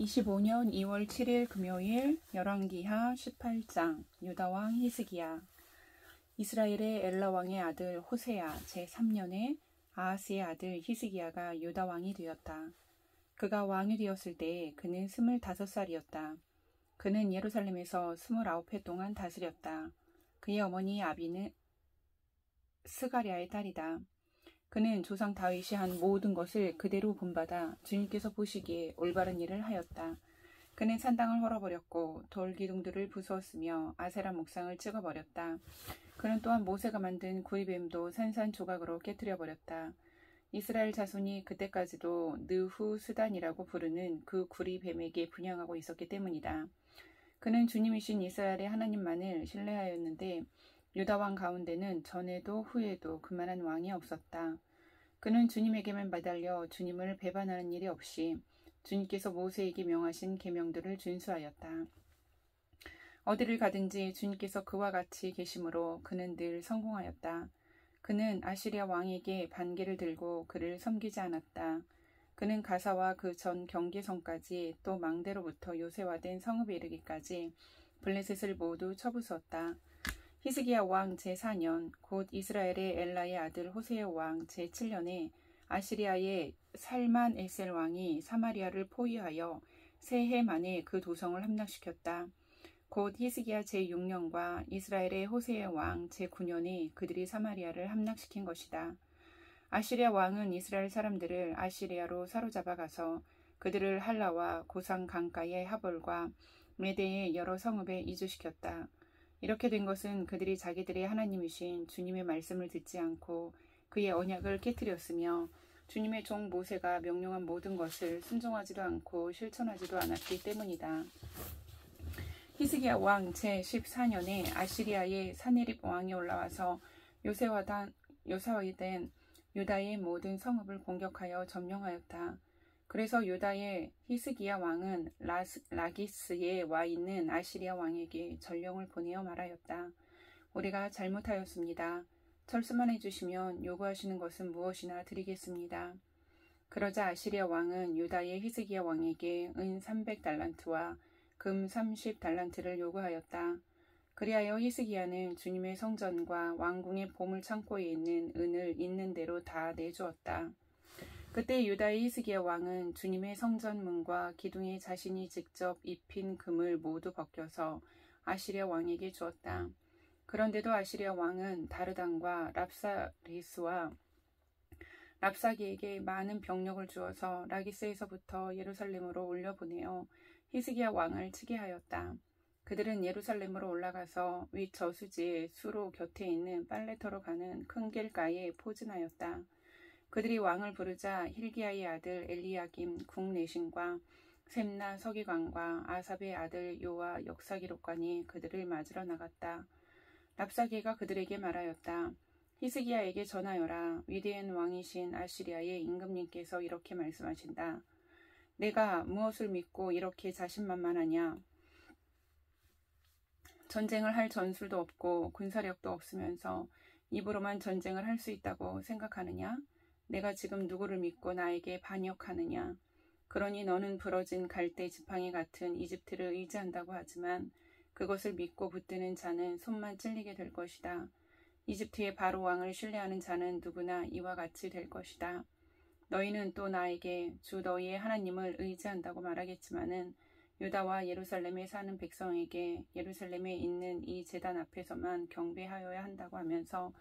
25년 2월 7일 금요일 열왕기하 18장 유다왕 히스기야. 이스라엘의 엘라왕의 아들 호세야 제3년에 아하스의 아들 히스기야가 유다왕이 되었다. 그가 왕이 되었을 때 그는 25살이었다. 그는 예루살렘에서 29해 동안 다스렸다. 그의 어머니 아비는 스가랴의 딸이다. 그는 조상 다윗이 한 모든 것을 그대로 본받아 주님께서 보시기에 올바른 일을 하였다. 그는 산당을 헐어버렸고 돌기둥들을 부수었으며 아세라 목상을 찍어버렸다. 그는 또한 모세가 만든 구리뱀도 산산조각으로 깨뜨려버렸다. 이스라엘 자손이 그때까지도 느후스단이라고 부르는 그 구리뱀에게 분향하고 있었기 때문이다. 그는 주님이신 이스라엘의 하나님만을 신뢰하였는데 유다왕 가운데는 전에도 후에도 그만한 왕이 없었다. 그는 주님에게만 매달려 주님을 배반하는 일이 없이 주님께서 모세에게 명하신 계명들을 준수하였다. 어디를 가든지 주님께서 그와 같이 계심으로 그는 늘 성공하였다. 그는 아시리아 왕에게 반기를 들고 그를 섬기지 않았다. 그는 가사와 그 전 경계선까지 또 망대로부터 요새화된 성읍에 이르기까지 블레셋을 모두 쳐부수었다. 히스기야 왕 제4년 곧 이스라엘의 엘라의 아들 호세야 왕 제7년에 아시리아의 살만 에셀 왕이 사마리아를 포위하여 세 해 만에 그 도성을 함락시켰다. 곧 히스기야 제6년과 이스라엘의 호세야 왕 제9년에 그들이 사마리아를 함락시킨 것이다. 아시리아 왕은 이스라엘 사람들을 아시리아로 사로잡아 가서 그들을 할라와 고상 강가의 하볼과 메대의 여러 성읍에 이주시켰다. 이렇게 된 것은 그들이 자기들의 하나님이신 주님의 말씀을 듣지 않고 그의 언약을 깨뜨렸으며 주님의 종 모세가 명령한 모든 것을 순종하지도 않고 실천하지도 않았기 때문이다. 히스기야 왕 제14년에 아시리아의 사네립 왕이 올라와서 요새화된 유다의 모든 성읍을 공격하여 점령하였다. 그래서 유다의 히스기야 왕은 라기스에 와 있는 아시리아 왕에게 전령을 보내어 말하였다. 우리가 잘못하였습니다. 철수만 해주시면 요구하시는 것은 무엇이나 드리겠습니다. 그러자 아시리아 왕은 유다의 히스기야 왕에게 은 300달란트와 금 30달란트를 요구하였다. 그리하여 히스기야는 주님의 성전과 왕궁의 보물 창고에 있는 은을 있는 대로 다 내주었다. 그때 유다의 히스기야 왕은 주님의 성전 문과 기둥에 자신이 직접 입힌 금을 모두 벗겨서 아시리아 왕에게 주었다. 그런데도 아시리아 왕은 다르단과 랍사리스와 랍사기에게 많은 병력을 주어서 라기스에서부터 예루살렘으로 올려보내어 히스기야 왕을 치게 하였다. 그들은 예루살렘으로 올라가서 윗 저수지의 수로 곁에 있는 빨레터로 가는 큰 길가에 포진하였다. 그들이 왕을 부르자 힐기야의 아들 엘리야김 국내신과 셈나 서기관과 아삽의 아들 요아 역사기록관이 그들을 맞으러 나갔다. 랍사게가 그들에게 말하였다. 히스기야에게 전하여라. 위대한 왕이신 아시리아의 임금님께서 이렇게 말씀하신다. 내가 무엇을 믿고 이렇게 자신만만하냐. 전쟁을 할 전술도 없고 군사력도 없으면서 입으로만 전쟁을 할 수 있다고 생각하느냐. 내가 지금 누구를 믿고 나에게 반역하느냐. 그러니 너는 부러진 갈대 지팡이 같은 이집트를 의지한다고 하지만 그것을 믿고 붙드는 자는 손만 찔리게 될 것이다. 이집트의 바로 왕을 신뢰하는 자는 누구나 이와 같이 될 것이다. 너희는 또 나에게 주 너희의 하나님을 의지한다고 말하겠지만은 유다와 예루살렘에 사는 백성에게 예루살렘에 있는 이 제단 앞에서만 경배하여야 한다고 하면서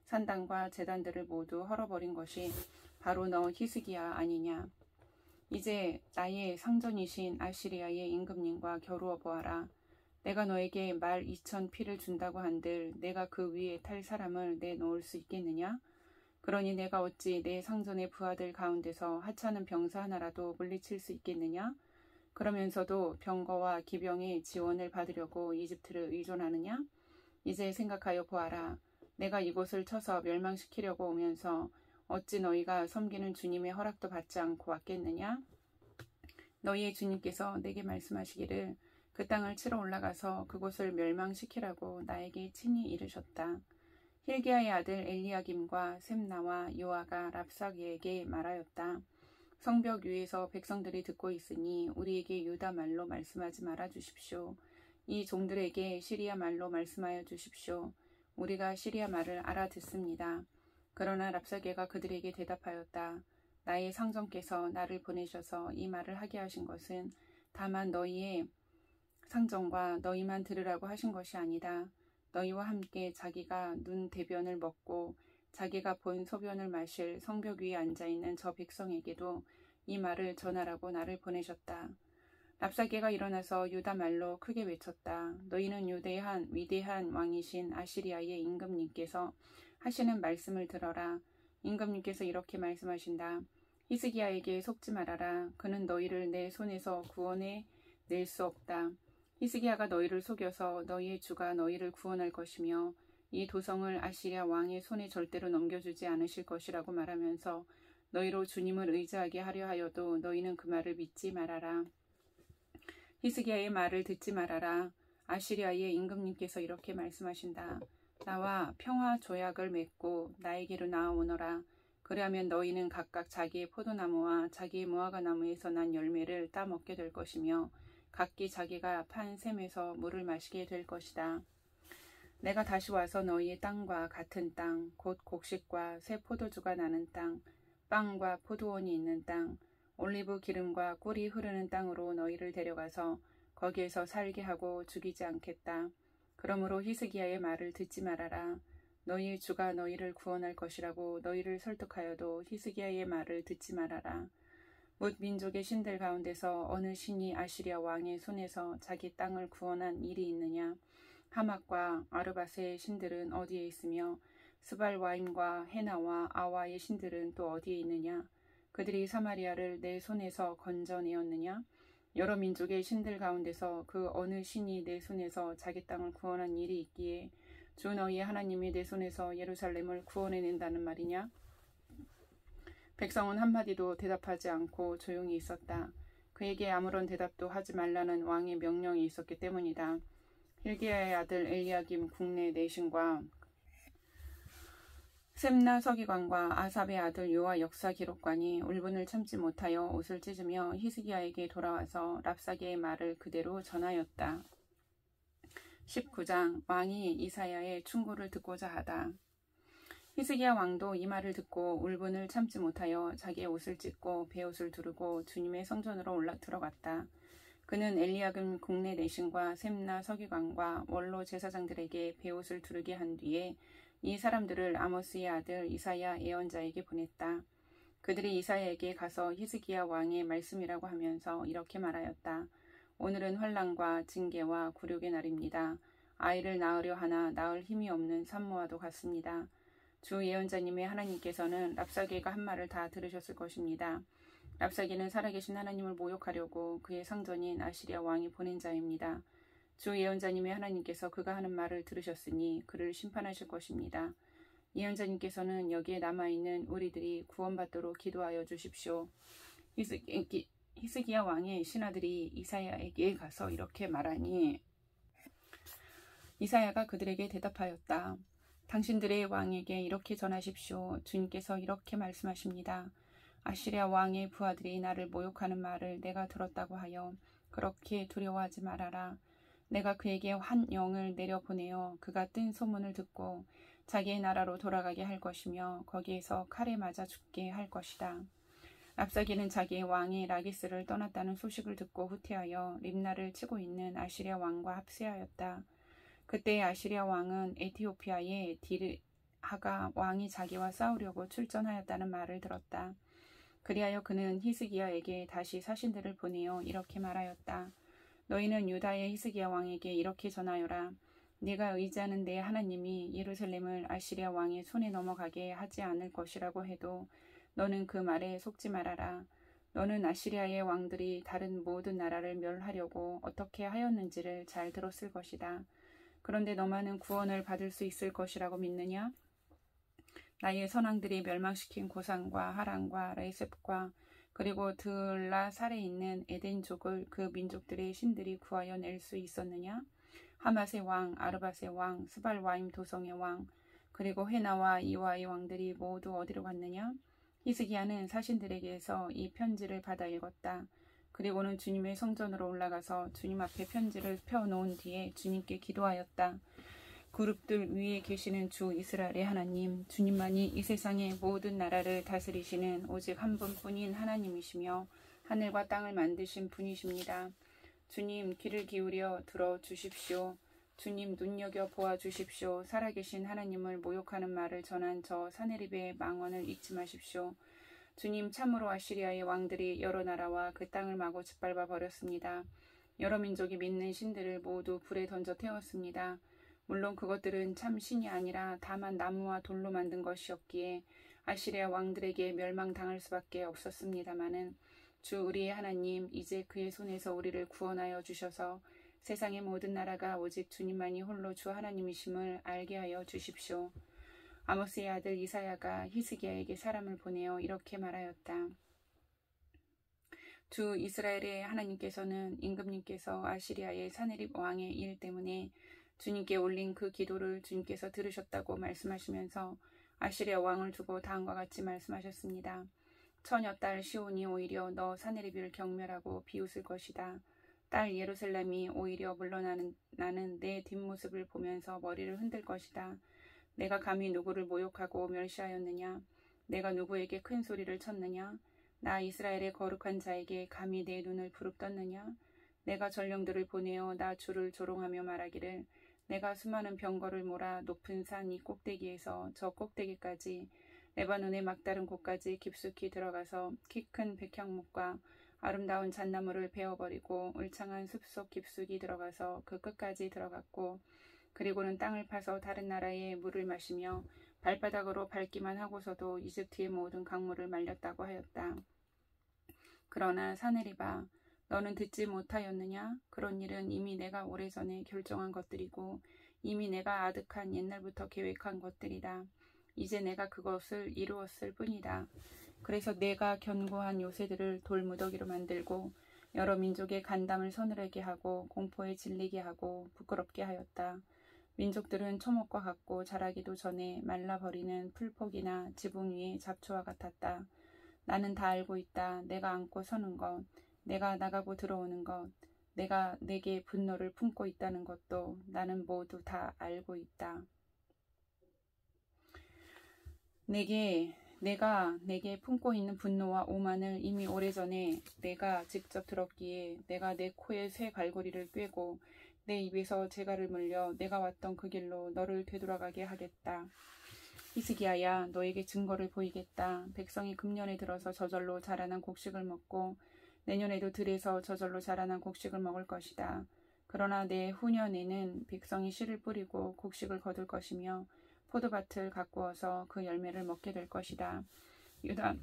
산당과 제단들을 모두 헐어버린 것이 바로 너 히스기야 아니냐. 이제 나의 상전이신 아시리아의 임금님과 겨루어 보아라. 내가 너에게 말 2,000 피를 준다고 한들 내가 그 위에 탈 사람을 내놓을 수 있겠느냐? 그러니 내가 어찌 내 상전의 부하들 가운데서 하찮은 병사 하나라도 물리칠 수 있겠느냐? 그러면서도 병거와 기병의 지원을 받으려고 이집트를 의존하느냐? 이제 생각하여 보아라. 내가 이곳을 쳐서 멸망시키려고 오면서 어찌 너희가 섬기는 주님의 허락도 받지 않고 왔겠느냐? 너희의 주님께서 내게 말씀하시기를 그 땅을 치러 올라가서 그곳을 멸망시키라고 나에게 친히 이르셨다. 힐기야의 아들 엘리야김과 셈나와 요아가 랍사기에게 말하였다. 성벽 위에서 백성들이 듣고 있으니 우리에게 유다 말로 말씀하지 말아 주십시오. 이 종들에게 시리아 말로 말씀하여 주십시오. 우리가 시리아 말을 알아듣습니다. 그러나 랍사게가 그들에게 대답하였다. 나의 상전께서 나를 보내셔서 이 말을 하게 하신 것은 다만 너희의 상전과 너희만 들으라고 하신 것이 아니다. 너희와 함께 자기가 눈 대변을 먹고 자기가 본 소변을 마실 성벽 위에 앉아있는 저 백성에게도 이 말을 전하라고 나를 보내셨다. 랍사게가 일어나서 유다 말로 크게 외쳤다. 너희는 유대한 위대한 왕이신 아시리아의 임금님께서 하시는 말씀을 들어라. 임금님께서 이렇게 말씀하신다. 히스기야에게 속지 말아라. 그는 너희를 내 손에서 구원해 낼 수 없다. 히스기야가 너희를 속여서 너희의 주가 너희를 구원할 것이며 이 도성을 아시리아 왕의 손에 절대로 넘겨주지 않으실 것이라고 말하면서 너희로 주님을 의지하게 하려 하여도 너희는 그 말을 믿지 말아라. 히스기야의 말을 듣지 말아라. 아시리아의 임금님께서 이렇게 말씀하신다. 나와 평화 조약을 맺고 나에게로 나아오너라. 그리하면 너희는 각각 자기의 포도나무와 자기의 무화과 나무에서 난 열매를 따먹게 될 것이며 각기 자기가 판 샘에서 물을 마시게 될 것이다. 내가 다시 와서 너희의 땅과 같은 땅, 곧 곡식과 새 포도주가 나는 땅, 빵과 포도원이 있는 땅, 올리브 기름과 꿀이 흐르는 땅으로 너희를 데려가서 거기에서 살게 하고 죽이지 않겠다. 그러므로 히스기야의 말을 듣지 말아라. 너희의 주가 너희를 구원할 것이라고 너희를 설득하여도 히스기야의 말을 듣지 말아라. 뭇 민족의 신들 가운데서 어느 신이 아시리아 왕의 손에서 자기 땅을 구원한 일이 있느냐? 하맛과 아르바스의 신들은 어디에 있으며 스발와임과 헤나와 아와의 신들은 또 어디에 있느냐? 그들이 사마리아를 내 손에서 건져내었느냐? 여러 민족의 신들 가운데서 그 어느 신이 내 손에서 자기 땅을 구원한 일이 있기에 주 너희의 하나님이 내 손에서 예루살렘을 구원해낸다는 말이냐? 백성은 한마디도 대답하지 않고 조용히 있었다. 그에게 아무런 대답도 하지 말라는 왕의 명령이 있었기 때문이다. 힐기야의 아들 엘리야김 국내 내신과 셈나 서기관과 아삽의 아들 요아 역사 기록관이 울분을 참지 못하여 옷을 찢으며 히스기야에게 돌아와서 랍사게의 말을 그대로 전하였다. 19장 왕이 이사야의 충고를 듣고자 하다. 히스기야 왕도 이 말을 듣고 울분을 참지 못하여 자기의 옷을 찢고 베옷을 두르고 주님의 성전으로 들어갔다. 그는 엘리야금 국내 내신과 셈나 서기관과 원로 제사장들에게 베옷을 두르게 한 뒤에 이 사람들을 아모스의 아들 이사야 예언자에게 보냈다. 그들이 이사야에게 가서 히스기야 왕의 말씀이라고 하면서 이렇게 말하였다. 오늘은 환난과 징계와 굴욕의 날입니다. 아이를 낳으려 하나 낳을 힘이 없는 산모와도 같습니다. 주 예언자님의 하나님께서는 랍사게가 한 말을 다 들으셨을 것입니다. 랍사게는 살아계신 하나님을 모욕하려고 그의 상전인 아시리아 왕이 보낸 자입니다. 주 예언자님의 하나님께서 그가 하는 말을 들으셨으니 그를 심판하실 것입니다. 예언자님께서는 여기에 남아있는 우리들이 구원받도록 기도하여 주십시오. 히스기야 왕의 신하들이 이사야에게 가서 이렇게 말하니 이사야가 그들에게 대답하였다. 당신들의 왕에게 이렇게 전하십시오. 주님께서 이렇게 말씀하십니다. 아시리아 왕의 부하들이 나를 모욕하는 말을 내가 들었다고 하여 그렇게 두려워하지 말아라. 내가 그에게 한 영을 내려보내어 그가 뜬 소문을 듣고 자기의 나라로 돌아가게 할 것이며 거기에서 칼에 맞아 죽게 할 것이다. 랍사게는 자기의 왕이 라기스를 떠났다는 소식을 듣고 후퇴하여 림나를 치고 있는 아시리아 왕과 합세하였다. 그때 아시리아 왕은 에티오피아의 디르하가 왕이 자기와 싸우려고 출전하였다는 말을 들었다. 그리하여 그는 히스기야에게 다시 사신들을 보내어 이렇게 말하였다. 너희는 유다의 히스기야 왕에게 이렇게 전하여라. 네가 의지하는 내 하나님이 예루살렘을 아시리아 왕의 손에 넘어가게 하지 않을 것이라고 해도 너는 그 말에 속지 말아라. 너는 아시리아의 왕들이 다른 모든 나라를 멸하려고 어떻게 하였는지를 잘 들었을 것이다. 그런데 너만은 구원을 받을 수 있을 것이라고 믿느냐? 나의 선왕들이 멸망시킨 고산과 하란과 레셉과 그리고 들라살에 있는 에덴족을 그 민족들의 신들이 구하여 낼 수 있었느냐? 하맛의 왕, 아르밧의 왕, 스발와임 도성의 왕, 그리고 헤나와 이와의 왕들이 모두 어디로 갔느냐? 히스기야는 사신들에게서 이 편지를 받아 읽었다. 그리고는 주님의 성전으로 올라가서 주님 앞에 편지를 펴놓은 뒤에 주님께 기도하였다. 그룹들 위에 계시는 주 이스라엘의 하나님, 주님만이 이 세상의 모든 나라를 다스리시는 오직 한 분뿐인 하나님이시며 하늘과 땅을 만드신 분이십니다. 주님, 귀를 기울여 들어주십시오. 주님, 눈여겨 보아주십시오. 살아계신 하나님을 모욕하는 말을 전한 저 사네립의 망언을 잊지 마십시오. 주님, 참으로 아시리아의 왕들이 여러 나라와 그 땅을 마구 짓밟아 버렸습니다. 여러 민족이 믿는 신들을 모두 불에 던져 태웠습니다. 물론 그것들은 참 신이 아니라 다만 나무와 돌로 만든 것이었기에 아시리아 왕들에게 멸망당할 수밖에 없었습니다마는 주 우리의 하나님, 이제 그의 손에서 우리를 구원하여 주셔서 세상의 모든 나라가 오직 주님만이 홀로 주 하나님이심을 알게 하여 주십시오. 아모스의 아들 이사야가 히스기야에게 사람을 보내어 이렇게 말하였다. 주 이스라엘의 하나님께서는 임금님께서 아시리아의 사네립 왕의 일 때문에 주님께 올린 그 기도를 주님께서 들으셨다고 말씀하시면서 아시리아 왕을 두고 다음과 같이 말씀하셨습니다. 처녀 딸 시온이 오히려 너 사네립을 경멸하고 비웃을 것이다. 딸 예루살렘이 오히려 물러나는 나는 내 뒷모습을 보면서 머리를 흔들 것이다. 내가 감히 누구를 모욕하고 멸시하였느냐? 내가 누구에게 큰 소리를 쳤느냐? 나 이스라엘의 거룩한 자에게 감히 내 눈을 부릅떴느냐? 내가 전령들을 보내어 나 주를 조롱하며 말하기를 내가 수많은 병거를 몰아 높은 산 이 꼭대기에서 저 꼭대기까지 레바논의 막다른 곳까지 깊숙이 들어가서 키 큰 백향목과 아름다운 잣나무를 베어버리고 울창한 숲속 깊숙이 들어가서 그 끝까지 들어갔고 그리고는 땅을 파서 다른 나라의 물을 마시며 발바닥으로 밟기만 하고서도 이집트의 모든 강물을 말렸다고 하였다. 그러나 사네립아, 너는 듣지 못하였느냐? 그런 일은 이미 내가 오래전에 결정한 것들이고 이미 내가 아득한 옛날부터 계획한 것들이다. 이제 내가 그것을 이루었을 뿐이다. 그래서 내가 견고한 요새들을 돌무더기로 만들고 여러 민족의 간담을 서늘하게 하고 공포에 질리게 하고 부끄럽게 하였다. 민족들은 초목과 같고 자라기도 전에 말라버리는 풀포기나 지붕 위의 잡초와 같았다. 나는 다 알고 있다. 내가 앉고 서는 것, 내가 나가고 들어오는 것, 내가 내게 분노를 품고 있다는 것도 나는 모두 다 알고 있다. 내가 내게 품고 있는 분노와 오만을 이미 오래전에 내가 직접 들었기에 내가 내 코에 새 갈고리를 꿰고 내 입에서 재갈을 물려 내가 왔던 그 길로 너를 되돌아가게 하겠다. 히스기야야, 너에게 증거를 보이겠다. 백성이 금년에 들어서 저절로 자라난 곡식을 먹고 내년에도 들에서 저절로 자라난 곡식을 먹을 것이다. 그러나 내 후년에는 백성이 씨를 뿌리고 곡식을 거둘 것이며 포도밭을 가꾸어서 그 열매를 먹게 될 것이다. 유다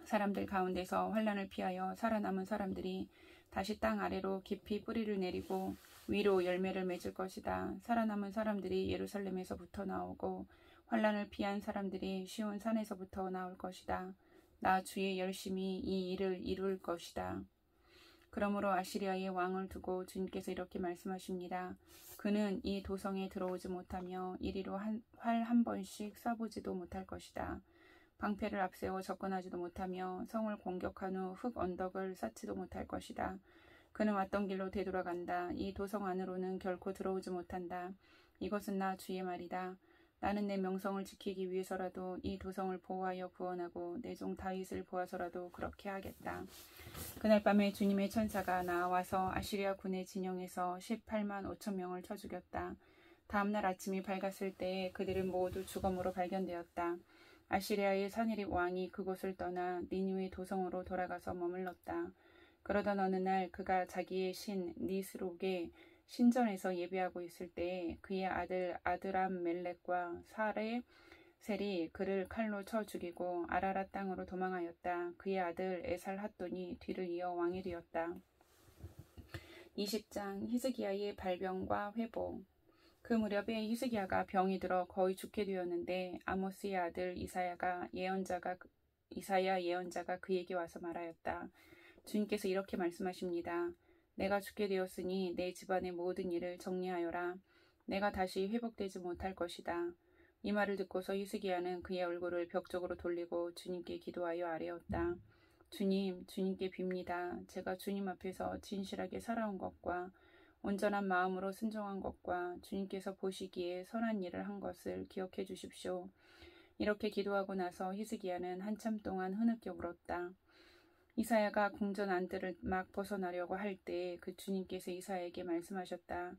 사람들 가운데서 환난을 피하여 살아남은 사람들이 다시 땅 아래로 깊이 뿌리를 내리고 위로 열매를 맺을 것이다. 살아남은 사람들이 예루살렘에서부터 나오고 환난을 피한 사람들이 시온 산에서부터 나올 것이다. 나 주의 열심히 이 일을 이룰 것이다. 그러므로 아시리아의 왕을 두고 주님께서 이렇게 말씀하십니다. 그는 이 도성에 들어오지 못하며 이리로 활 한 번씩 쏴보지도 못할 것이다. 방패를 앞세워 접근하지도 못하며 성을 공격한 후 흙 언덕을 쌓지도 못할 것이다. 그는 왔던 길로 되돌아간다. 이 도성 안으로는 결코 들어오지 못한다. 이것은 나 주의 말이다. 나는 내 명성을 지키기 위해서라도 이 도성을 보호하여 구원하고 내 종 다윗을 보아서라도 그렇게 하겠다. 그날 밤에 주님의 천사가 나와서 아시리아 군의 진영에서 18만 5천 명을 쳐 죽였다. 다음날 아침이 밝았을 때에 그들은 모두 죽음으로 발견되었다. 아시리아의 사네립 왕이 그곳을 떠나 니느웨 도성으로 돌아가서 머물렀다. 그러던 어느 날 그가 자기의 신 니스록의 신전에서 예배하고 있을 때에 그의 아들 아드람멜렉과 사레셀이 그를 칼로 쳐 죽이고 아라랏 땅으로 도망하였다. 그의 아들 에살핫돈이 뒤를 이어 왕이 되었다. 20장 히스기야의 발병과 회복. 그 무렵에 히스기야가 병이 들어 거의 죽게 되었는데 아모스의 아들 이사야 예언자가 그에게 와서 말하였다. 주님께서 이렇게 말씀하십니다. 내가 죽게 되었으니 내 집안의 모든 일을 정리하여라. 내가 다시 회복되지 못할 것이다. 이 말을 듣고서 히스기야는 그의 얼굴을 벽 쪽으로 돌리고 주님께 기도하여 아뢰었다. 주님, 주님께 빕니다. 제가 주님 앞에서 진실하게 살아온 것과 온전한 마음으로 순종한 것과 주님께서 보시기에 선한 일을 한 것을 기억해 주십시오. 이렇게 기도하고 나서 히스기야는 한참 동안 흐느껴 울었다. 이사야가 궁전 안뜰을 막 벗어나려고 할 때 그 주님께서 이사야에게 말씀하셨다.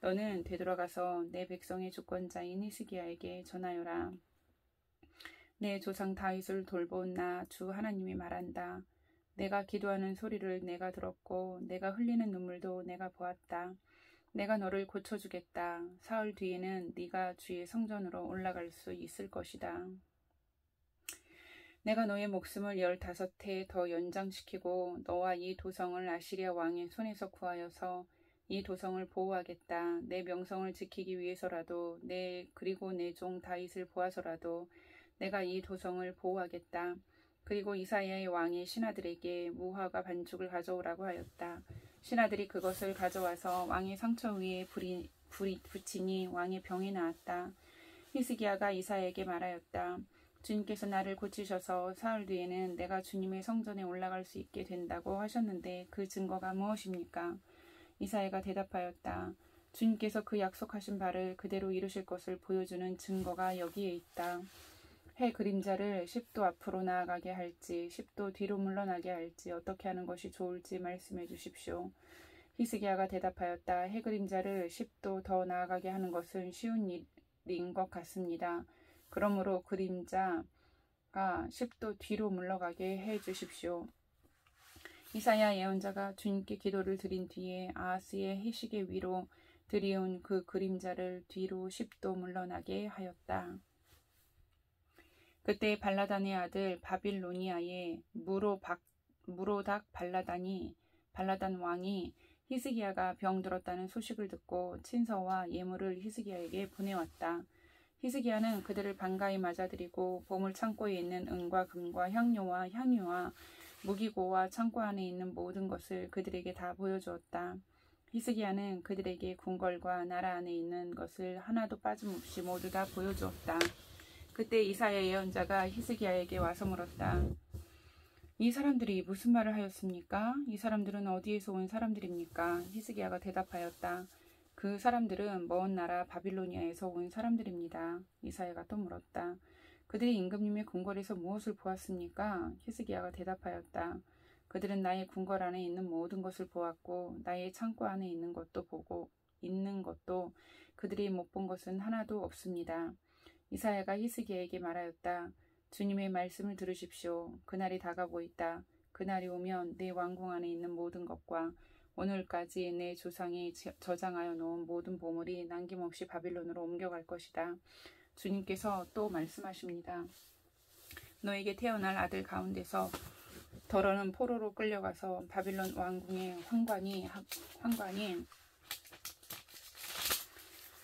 너는 되돌아가서 내 백성의 주권자인 히스기야에게 전하여라. 내 조상 다윗을 돌본 나 주 하나님이 말한다. 내가 기도하는 소리를 내가 들었고 내가 흘리는 눈물도 내가 보았다. 내가 너를 고쳐주겠다. 사흘 뒤에는 네가 주의 성전으로 올라갈 수 있을 것이다. 내가 너의 목숨을 15해 더 연장시키고 너와 이 도성을 아시리아 왕의 손에서 구하여서 이 도성을 보호하겠다. 내 명성을 지키기 위해서라도 그리고 내 종 다윗을 보아서라도 내가 이 도성을 보호하겠다. 그리고 이사야의 왕의 신하들에게 무화과 반죽을 가져오라고 하였다. 신하들이 그것을 가져와서 왕의 상처 위에 불이 붙이니 왕의 병이 나았다. 히스기야가 이사야에게 말하였다. 주님께서 나를 고치셔서 사흘 뒤에는 내가 주님의 성전에 올라갈 수 있게 된다고 하셨는데 그 증거가 무엇입니까? 이사야가 대답하였다. 주님께서 그 약속하신 바를 그대로 이루실 것을 보여주는 증거가 여기에 있다. 해 그림자를 10도 앞으로 나아가게 할지 10도 뒤로 물러나게 할지 어떻게 하는 것이 좋을지 말씀해 주십시오. 히스기야가 대답하였다. 해 그림자를 10도 더 나아가게 하는 것은 쉬운 일인 것 같습니다. 그러므로 그림자가 10도 뒤로 물러가게 해 주십시오. 이사야 예언자가 주님께 기도를 드린 뒤에 아하스의 해시계 위로 들이온 그 그림자를 뒤로 10도 물러나게 하였다. 그때 발라단의 아들 바빌로니아의 무로닥 발라단 왕이 히스기야가 병들었다는 소식을 듣고 친서와 예물을 히스기야에게 보내왔다. 히스기야는 그들을 반가이 맞아들이고 보물 창고에 있는 은과 금과 향료와 향유와 무기고와 창고 안에 있는 모든 것을 그들에게 다 보여주었다. 히스기야는 그들에게 궁궐과 나라 안에 있는 것을 하나도 빠짐없이 모두 다 보여주었다. 그때 이사야 예언자가 히스기야에게 와서 물었다. 이 사람들이 무슨 말을 하였습니까? 이 사람들은 어디에서 온 사람들입니까? 히스기야가 대답하였다. 그 사람들은 먼 나라 바빌로니아에서 온 사람들입니다. 이사야가 또 물었다. 그들이 임금님의 궁궐에서 무엇을 보았습니까? 히스기야가 대답하였다. 그들은 나의 궁궐 안에 있는 모든 것을 보았고 나의 창고 안에 있는 것도 그들이 못 본 것은 하나도 없습니다. 이사야가 히스기야에게 말하였다. 주님의 말씀을 들으십시오. 그날이 다가오고 있다. 그날이 오면 내 왕궁 안에 있는 모든 것과 오늘까지 내 조상이 저장하여 놓은 모든 보물이 남김없이 바빌론으로 옮겨갈 것이다. 주님께서 또 말씀하십니다. 너에게 태어날 아들 가운데서 더러는 포로로 끌려가서 바빌론 왕궁의 황관이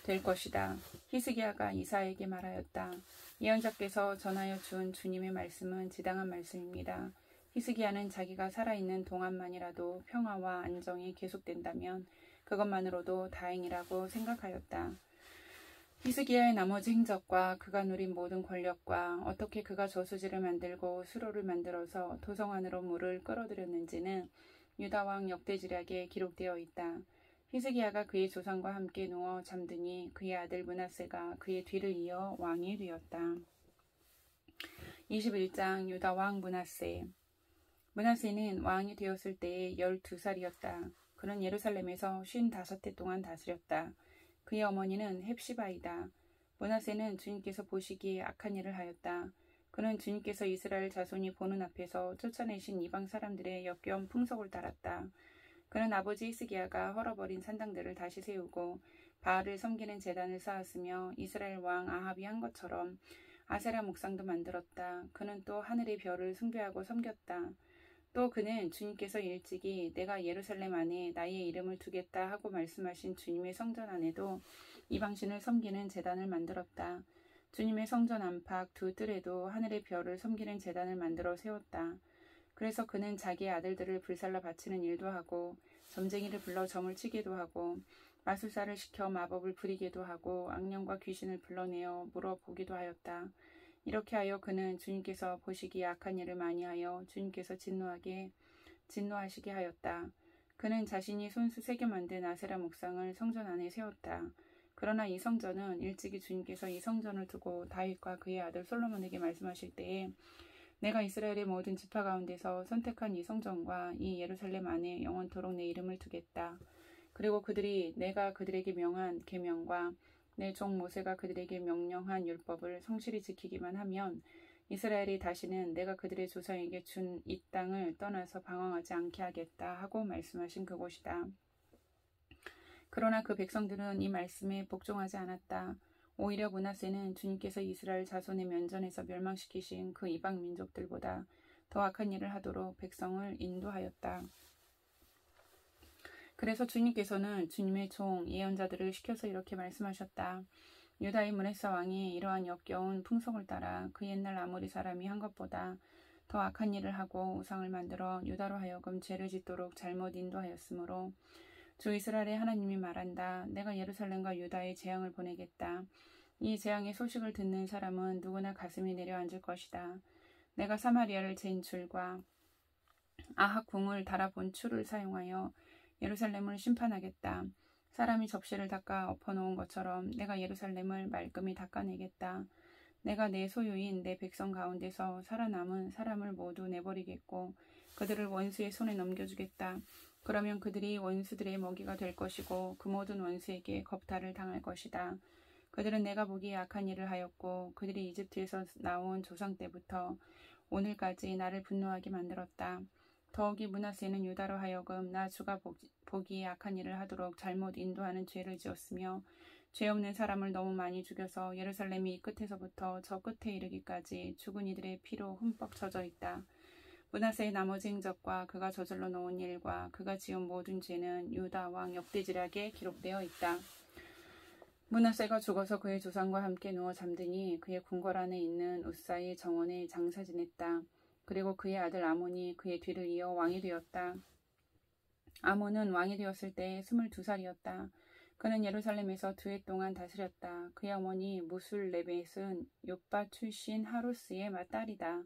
될 것이다. 히스기야가 이사야에게 말하였다. 예언자께서 전하여 준 주님의 말씀은 지당한 말씀입니다. 히스기야는 자기가 살아있는 동안만이라도 평화와 안정이 계속된다면 그것만으로도 다행이라고 생각하였다. 히스기야의 나머지 행적과 그가 누린 모든 권력과 어떻게 그가 저수지를 만들고 수로를 만들어서 도성 안으로 물을 끌어들였는지는 유다왕 역대지략에 기록되어 있다. 히스기야가 그의 조상과 함께 누워 잠드니 그의 아들 므낫세가 그의 뒤를 이어 왕이 되었다. 21장 유다왕 므낫세. 므낫세는 왕이 되었을 때에 12살이었다. 그는 예루살렘에서 55해 동안 다스렸다. 그의 어머니는 헵시바이다. 므낫세는 주님께서 보시기에 악한 일을 하였다. 그는 주님께서 이스라엘 자손이 보는 앞에서 쫓아내신 이방 사람들의 역겨운 풍속을 따랐다. 그는 아버지 히스기야가 헐어버린 산당들을 다시 세우고 바알을 섬기는 제단을 쌓았으며 이스라엘 왕 아합이 한 것처럼 아세라 목상도 만들었다. 그는 또 하늘의 별을 숭배하고 섬겼다. 또 그는 주님께서 일찍이 내가 예루살렘 안에 나의 이름을 두겠다 하고 말씀하신 주님의 성전 안에도 이방신을 섬기는 제단을 만들었다. 주님의 성전 안팎 두 뜰에도 하늘의 별을 섬기는 제단을 만들어 세웠다. 그래서 그는 자기의 아들들을 불살라 바치는 일도 하고 점쟁이를 불러 점을 치기도 하고 마술사를 시켜 마법을 부리기도 하고 악령과 귀신을 불러내어 물어보기도 하였다. 이렇게 하여 그는 주님께서 보시기에 악한 일을 많이 하여 주님께서 진노하시게 하였다. 그는 자신이 손수 새겨 만든 아세라 목상을 성전 안에 세웠다. 그러나 이 성전은 일찍이 주님께서 이 성전을 두고 다윗과 그의 아들 솔로몬에게 말씀하실 때에 내가 이스라엘의 모든 지파 가운데서 선택한 이 성전과 이 예루살렘 안에 영원토록 내 이름을 두겠다. 그리고 그들이 내가 그들에게 명한 계명과 내 종 모세가 그들에게 명령한 율법을 성실히 지키기만 하면 이스라엘이 다시는 내가 그들의 조상에게 준 이 땅을 떠나서 방황하지 않게 하겠다 하고 말씀하신 그곳이다. 그러나 그 백성들은 이 말씀에 복종하지 않았다. 오히려 므낫세는 주님께서 이스라엘 자손의 면전에서 멸망시키신 그 이방 민족들보다 더 악한 일을 하도록 백성을 인도하였다. 그래서 주님께서는 주님의 종 예언자들을 시켜서 이렇게 말씀하셨다. 유다의 므낫세 왕이 이러한 역겨운 풍속을 따라 그 옛날 아모리 사람이 한 것보다 더 악한 일을 하고 우상을 만들어 유다로 하여금 죄를 짓도록 잘못 인도하였으므로 주 이스라엘의 하나님이 말한다. 내가 예루살렘과 유다에 재앙을 보내겠다. 이 재앙의 소식을 듣는 사람은 누구나 가슴이 내려앉을 것이다. 내가 사마리아를 잰 줄과 아합 궁을 달아본 추를 사용하여 예루살렘을 심판하겠다. 사람이 접시를 닦아 엎어놓은 것처럼 내가 예루살렘을 말끔히 닦아내겠다. 내가 내 소유인 내 백성 가운데서 살아남은 사람을 모두 내버리겠고 그들을 원수의 손에 넘겨주겠다. 그러면 그들이 원수들의 먹이가 될 것이고 그 모든 원수에게 겁탈을 당할 것이다. 그들은 내가 보기에 악한 일을 하였고 그들이 이집트에서 나온 조상 때부터 오늘까지 나를 분노하게 만들었다. 더욱이 므낫세는 유다로 하여금 나 주가 보기에 악한 일을 하도록 잘못 인도하는 죄를 지었으며 죄 없는 사람을 너무 많이 죽여서 예루살렘이 이 끝에서부터 저 끝에 이르기까지 죽은 이들의 피로 흠뻑 젖어 있다. 므낫세의 나머지 행적과 그가 저질러 놓은 일과 그가 지은 모든 죄는 유다 왕 역대지략에 기록되어 있다. 므낫세가 죽어서 그의 조상과 함께 누워 잠드니 그의 궁궐 안에 있는 우사의 정원에 장사 지냈다. 그리고 그의 아들 아몬이 그의 뒤를 이어 왕이 되었다. 아몬은 왕이 되었을 때 22살이었다. 그는 예루살렘에서 2해 동안 다스렸다. 그의 어머니 무술레벳은 욥바 출신 하루스의 맏딸이다.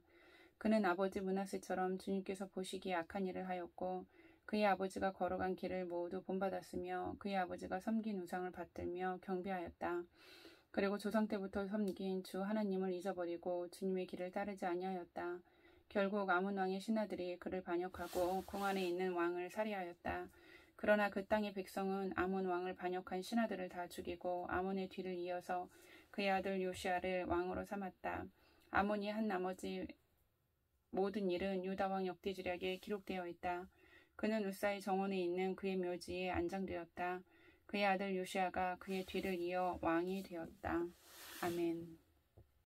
그는 아버지 므낫세처럼 주님께서 보시기에 악한 일을 하였고 그의 아버지가 걸어간 길을 모두 본받았으며 그의 아버지가 섬긴 우상을 받들며 경배하였다. 그리고 조상 때부터 섬긴 주 하나님을 잊어버리고 주님의 길을 따르지 아니하였다. 결국 아몬 왕의 신하들이 그를 반역하고 궁 안에 있는 왕을 살해하였다. 그러나 그 땅의 백성은 아몬 왕을 반역한 신하들을 다 죽이고 아몬의 뒤를 이어서 그의 아들 요시아를 왕으로 삼았다. 아몬이 한 나머지 모든 일은 유다 왕 역대지략에 기록되어 있다. 그는 우사의 정원에 있는 그의 묘지에 안장되었다. 그의 아들 요시아가 그의 뒤를 이어 왕이 되었다. 아멘.